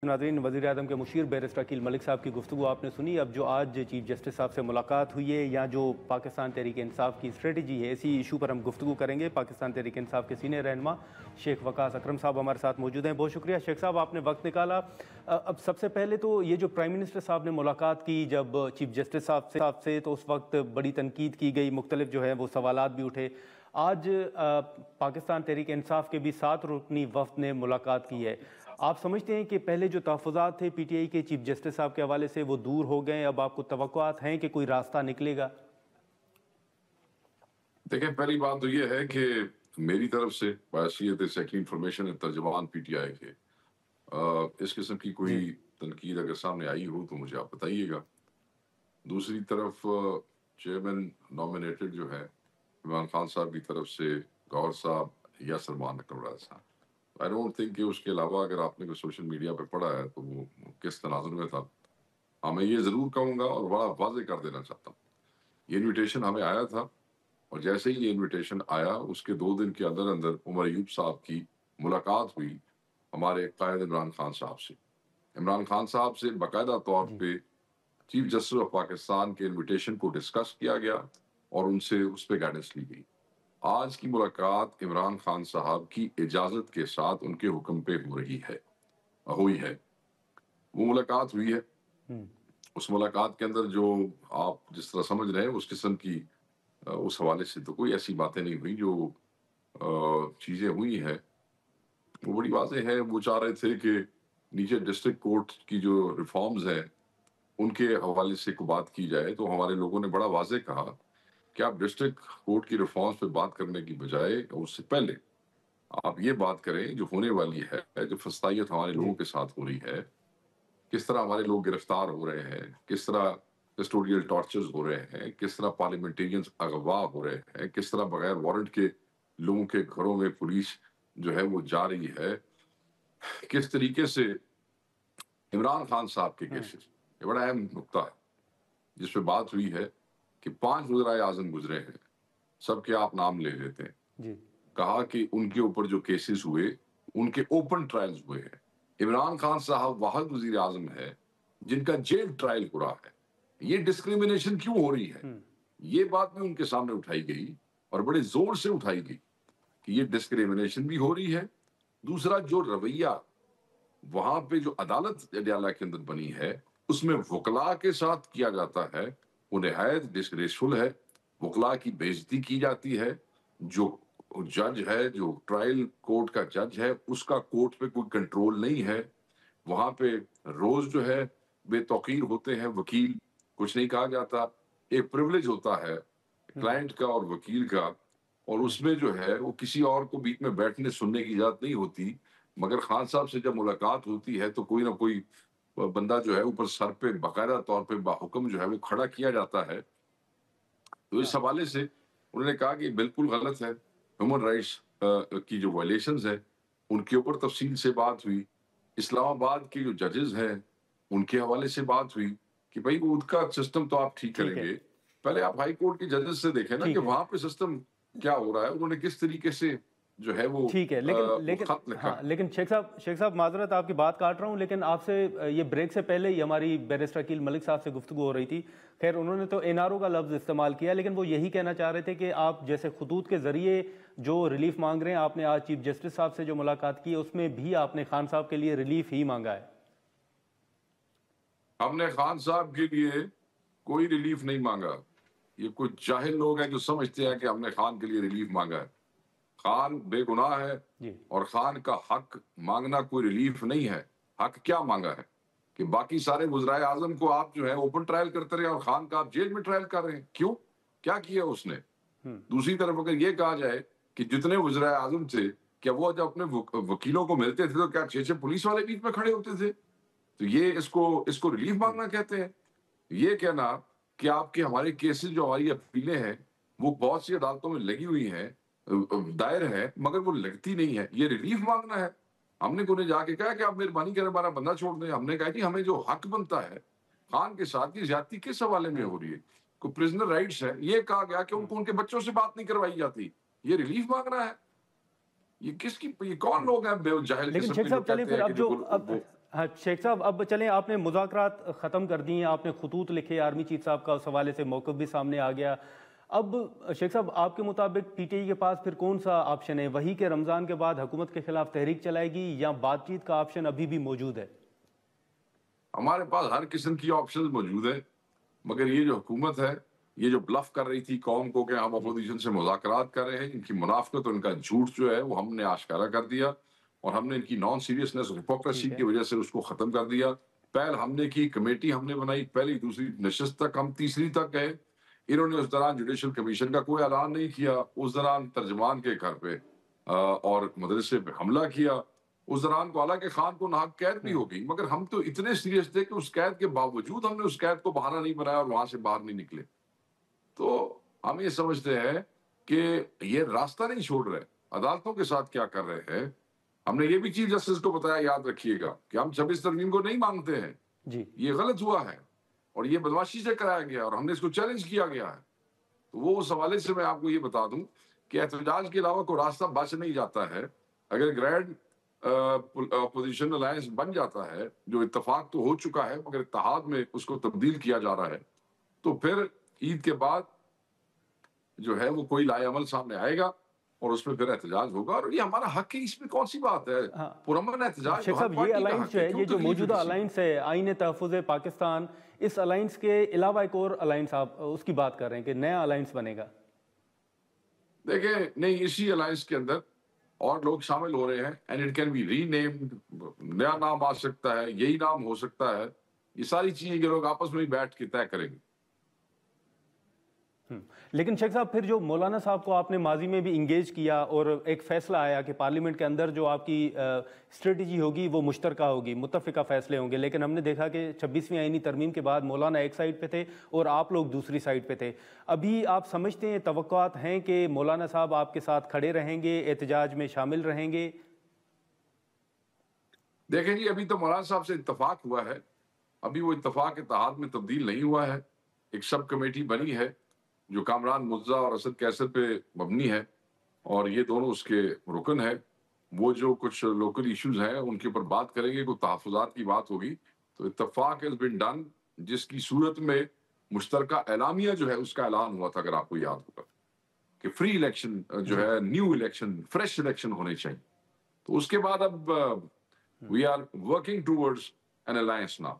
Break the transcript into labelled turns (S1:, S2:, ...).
S1: नाज़रीन, वज़ीर आज़म के मुशीर बैरिस्टर अकील मलिक साहब की गुफ्तगू आपने सुनी। अब जो आज चीफ जस्टिस साहब से मुलाकात हुई है या जो पाकिस्तान तहरीक इंसाफ की स्ट्रेटजी है, इसी इशू पर हम गुफ्तगू करेंगे। पाकिस्तान तहरीक इंसाफ के सीनियर रहनुमा शेख वकास अकरम साहब हमारे साथ मौजूद हैं। बहुत शुक्रिया शेख साहब, आपने वक्त निकाला। अब सबसे पहले तो ये जो प्राइम मिनिस्टर साहब ने मुलाकात की जब चीफ जस्टिस साहब से, तो उस वक्त बड़ी तनकीद की गई, मुख्तलिफ जो है वो सवालात भी उठे। आज पाकिस्तान तहरीक इंसाफ के भी 7 रुकनी वफ़द ने मुलाकात की है। आप समझते हैं कि पहले जो तहफ़्फ़ुज़ात थे पीटीआई के चीफ जस्टिस साहब के हवाले से वो दूर हो गए, अब आपको तवक्कुआत हैं कि कोई रास्ता निकलेगा?
S2: देखें, पहली बात तो ये है कि मेरी तरफ से बहैसियत सेक्रेटरी इंफॉर्मेशन तर्जुमान पीटीआई के इस किस्म की कोई
S1: जी
S2: तनकीद अगर सामने आई हो तो मुझे आप बताइएगा। दूसरी तरफ चेयरमैन नॉमिनेटेड जो है इमरान खान साहब की तरफ से गौहर साहब या सलमान अकबर साहब, आई डोंट थिंक कि उसके अलावा अगर आपने कोई सोशल मीडिया पे पढ़ा है तो वो किस तनाजुर में था। हाँ, मैं ये ज़रूर कहूँगा और बड़ा वाज़ेह कर देना चाहता हूँ, ये इन्विटेशन हमें आया था और जैसे ही ये इन्विटेशन आया उसके 2 दिन के अंदर अंदर उमर अयूब साहब की मुलाकात हुई हमारे कायद इमरान खान साहब से। इमरान खान साहब से बाकायदा तौर
S1: जी
S2: पे चीफ जस्टिस ऑफ पाकिस्तान के इन्विटेशन को डिस्कस किया गया और उनसे उस पर गाइडेंस ली गई। आज की मुलाकात इमरान खान साहब की इजाज़त के साथ उनके हुक्म पे हुई है। वो मुलाकात हुई है। उस मुलाकात के अंदर जो आप जिस तरह समझ रहे हैं उस किस्म की उस हवाले से तो कोई ऐसी बातें नहीं हुई। जो चीज़ें हुई हैं वो बड़ी वाज़ेह है। वो चाह रहे थे कि नीचे डिस्ट्रिक्ट कोर्ट की जो रिफॉर्म्स हैं उनके हवाले से को बात की जाए, तो हमारे लोगों ने बड़ा वाज़ेह कहा कि आप डिस्ट्रिक्ट कोर्ट की रिफॉर्म्स पे बात करने की बजाय उससे पहले आप ये बात करें जो होने वाली है, जो फस्तायत हमारे लोगों
S1: जी
S2: के साथ हो रही है, किस तरह हमारे लोग गिरफ्तार हो रहे हैं, किस तरह कस्टोडियल टॉर्चर्स हो रहे हैं, किस तरह पार्लियामेंटेरियंस अगवा हो रहे हैं, किस तरह बगैर वारंट के लोगों के घरों में पुलिस जो है वो जा रही है, किस तरीके से इमरान खान साहब के केसेस, ये बड़ा अहम नुकता है जिस पे बात हुई है कि 5 वज़ीर आज़म गुजरे हैं, सबके आप नाम ले लेते हैं।
S1: जी
S2: कहा कि उनके ऊपर जो केसेस हुए उनके ओपन ट्रायल्स हुए हैं। इमरान खान साहब वाहिद वज़ीर आज़म है जिनका जेल ट्रायल हो रहा है। ये डिस्क्रिमिनेशन क्यों हो रही है, ये बात भी उनके सामने उठाई गई और बड़े जोर से उठाई गई कि ये डिस्क्रिमिनेशन भी हो रही है। दूसरा, जो रवैया वहां पे जो अदालत अडयाला के अंदर बनी है उसमें वकला के साथ किया जाता है, वो निहायत डिस्ग्रेसफुल है। वकला की बेइज्जती की जाती है। जो जज है, जो ट्रायल कोर्ट का जज है, उसका कोर्ट पे कोई कंट्रोल नहीं है। वहां पे रोज जो है बेतौकीर होते हैं वकील, कुछ नहीं कहा जाता। एक प्रिविलेज होता है क्लाइंट का और वकील का, और उसमें जो है वो किसी और को बीच में बैठने सुनने की इजाजत नहीं होती। मगर खान साहब से जब मुलाकात होती है तो कोई ना कोई बंदा जो है ऊपर सर पे बाकायदा तौर पे बाहुक्म जो है वो खड़ा किया जाता है। तो इस
S1: हाँ
S2: हवाले से उन्होंने कहा कि बिल्कुल गलत है। ह्यूमन राइट्स की जो वायलेशंस है उनके ऊपर तफसील से बात हुई। इस्लामाबाद के जो जजेस हैं उनके हवाले से बात हुई कि भाई वो उनका सिस्टम तो आप ठीक
S1: ठीक है
S2: करेंगे, पहले आप हाई कोर्ट के जजेस से देखें ना कि
S1: ठीक है
S2: वहां पे सिस्टम क्या हो रहा है। उन्होंने किस तरीके से जो है वो
S1: ठीक है,
S2: वो खत लिखा
S1: हाँ,
S2: है।
S1: लेकिन शेख साहब माजरत आपकी बात काट रहा हूँ, लेकिन आपसे ये ब्रेक से पहले ही हमारी बैरिस्टर अकील मलिक साहब से गुफ्तगू हो रही थी। खैर उन्होंने तो एनआरओ का लफ्ज़ इस्तेमाल किया, लेकिन वो यही कहना चाह रहे थे कि आप जैसे खतूत के ज़रिए जो रिलीफ मांग रहे हैं, आपने आज चीफ जस्टिस साहब से जो मुलाकात की है उसमें भी आपने खान साहब के लिए रिलीफ ही मांगा है।
S2: हमने खान साहब के लिए कोई रिलीफ नहीं मांगा। ये कुछ जाहिल लोग हैं जो समझते हैं कि
S1: अच्छा
S2: हमने खान के लिए रिलीफ मांगा है। खान बेगुनाह है
S1: जी
S2: और खान का हक मांगना कोई रिलीफ नहीं है। हक क्या मांगा है कि बाकी सारे वज़राए आज़म को आप जो है ओपन ट्रायल करते रहे और खान का आप जेल में ट्रायल कर रहे हैं। क्यों, क्या किया उसने? दूसरी तरफ अगर ये कहा जाए कि जितने वज़राए आज़म थे, क्या वो जब अपने वकीलों को मिलते थे तो क्या 6-6 पुलिस वाले बीच में खड़े होते थे? तो ये इसको रिलीफ मांगना कहते हैं। ये कहना कि आपके हमारे केसेस जो हमारी अपीलें हैं वो बहुत सी अदालतों में लगी हुई हैं, दायर है, मगर वो लगती नहीं है, ये रिलीफ मांगना है। हमने उन्हें जाके कहा कि आप मेहरबानी करें हमारा बंदा छोड़ दें। हमने कहा कि हमें जो हक बनता है खान के साथ की ज्यादती किस हवाले में हो रही है, कोई प्रिजनर राइट्स है, ये कहा गया कि उनको उनके बच्चों से बात नहीं करवाई जाती, ये रिलीफ मांगना है। ये कौन लोग हैं जाहिल
S1: लेकिन
S2: किस्म
S1: शेख
S2: के जो
S1: साहब चलिए
S2: कहते
S1: फिर
S2: हैं कि
S1: अब जो
S2: जो
S1: अब ہاں شیخ صاحب، اب چلیں، آپ نے مذاکرات ختم کر دی ہیں، آپ نے خطوط لکھے آرمی چیف صاحب کا، اس حوالے سے موقف بھی سامنے آ گیا. اب شیخ صاحب، آپ کے مطابق پی ٹی آئی کے پاس پھر کون سا آپشن ہے؟ وہی کہ رمضان کے بعد حکومت کے خلاف تحریک چلائے گی، یا بات چیت کا آپشن ابھی بھی موجود ہے؟
S2: ہمارے پاس ہر قسم کی آپشن موجود ہے، مگر یہ جو حکومت ہے، یہ جو بلف کر رہی تھی قوم کو کہ ہم اپوزیشن سے مذاکرات کر رہے ہیں، ان کی منافقت اور ان کا جھوٹ جو ہے وہ ہم نے آشکارا کر دیا، اور ہم نے ان کی نان سیریسنس اور ہپوکریسی
S1: ٹھیک ہے.
S2: کی وجہ سے اس کو ختم کر دیا. پہل ہم نے کی، کمیٹی ہم نے بنائی، پہلی دوسری نشست تک ہم تیسری تک گئے. انہوں نے اس دوران جوڈیشل کمیشن کا کوئی اعلان نہیں کیا. اس دوران ترجمان کے گھر پہ اور مدرسے پہ حملہ کیا. اس دوران کو حالانکہ خان کو ناحق قید بھی ہو گئی، مگر ہم تو اتنے سیریس تھے کہ اس قید کے باوجود ہم نے اس قید کو بہانہ نہیں بنایا اور وہاں سے باہر نہیں نکلے. تو ہم یہ سمجھتے ہیں کہ یہ راستہ نہیں چھوڑ رہے. عدالتوں کے ساتھ کیا کر رہے ہیں؟ ہم نے یہ بھی چیف جسٹس کو بتایا، یاد رکھیے گا، کہ ہم 26 ترمیم کو نہیں مانگتے ہیں،
S1: جی.
S2: یہ غلط ہوا ہے اور یہ بدمعاشی سے کرایا گیا اور ہم نے اس کو چیلنج کیا گیا ہے. تو وہ اس حوالے سے میں آپ کو یہ بتا دوں کہ احتجاج کے علاوہ کوئی راستہ بچ نہیں جاتا ہے. اگر گرینڈ اپوزیشن الائنس بن جاتا ہے، جو اتفاق تو ہو چکا ہے مگر اتحاد میں اس کو تبدیل کیا جا رہا ہے، تو پھر عید کے بعد جو ہے وہ کوئی لائے عمل سامنے آئے گا اور اس میں پھر احتجاج ہوگا، اور یہ ہمارا حق ہے. اس میں کون سی بات ہے؟
S1: ہاں
S2: پرامن احتجاج
S1: شیخ
S2: تو ہر
S1: صاحب، یہ
S2: پارٹی کا
S1: الائنس
S2: حق
S1: جو
S2: ہے،
S1: ہے،
S2: کیوں
S1: یہ جو
S2: تکلیف ہے
S1: موجودہ
S2: کسی کو؟
S1: الائنس ہے آئین تحفظ پاکستان، اس الائنس کے علاوہ ایک اور الائنس آپ اس کی بات کر رہے ہیں کہ نیا الائنس بنے گا؟
S2: دیکھیں، نہیں، اسی الائنس کے اندر اور لوگ شامل ہو رہے ہیں، and it can be renamed, نیا نام آ سکتا ہے، یہی نام ہو سکتا ہے. یہ ساری چیزیں یہ لوگ آپس میں ہی بیٹھ کے طے کریں گے.
S1: لیکن شیخ صاحب، پھر جو مولانا صاحب کو آپ نے ماضی میں بھی انگیج کیا اور ایک فیصلہ آیا کہ پارلیمنٹ کے اندر جو آپ کی اسٹریٹجی ہوگی وہ مشترکہ ہوگی، متفقہ فیصلے ہوں گے، لیکن ہم نے دیکھا کہ 26ویں آئینی ترمیم کے بعد مولانا ایک سائڈ پہ تھے اور آپ لوگ دوسری سائڈ پہ تھے. ابھی آپ سمجھتے ہیں، توقعات ہیں کہ مولانا صاحب آپ کے ساتھ کھڑے رہیں گے، احتجاج میں شامل رہیں گے؟
S2: دیکھیں جی، ابھی تو مولانا صاحب سے اتفاق ہوا ہے، ابھی وہ اتفاق اتحاد میں تبدیل نہیں ہوا ہے. ایک سب کمیٹی بنی ہے جو کامران مرزا اور اسد کیسر پہ مبنی ہے، اور یہ دونوں اس کے رکن ہے. وہ جو کچھ لوکل ایشوز ہیں ان کے اوپر بات کریں گے، کوئی تحفظات کی بات ہوگی. تو اتفاق has been done، جس کی صورت میں مشترکہ اعلامیہ جو ہے اس کا اعلان ہوا تھا، اگر آپ کو یاد ہوگا، کہ فری الیکشن جو ہے، نیو الیکشن، فریش الیکشن ہونے چاہیے. تو اس کے بعد اب we are working towards an alliance now.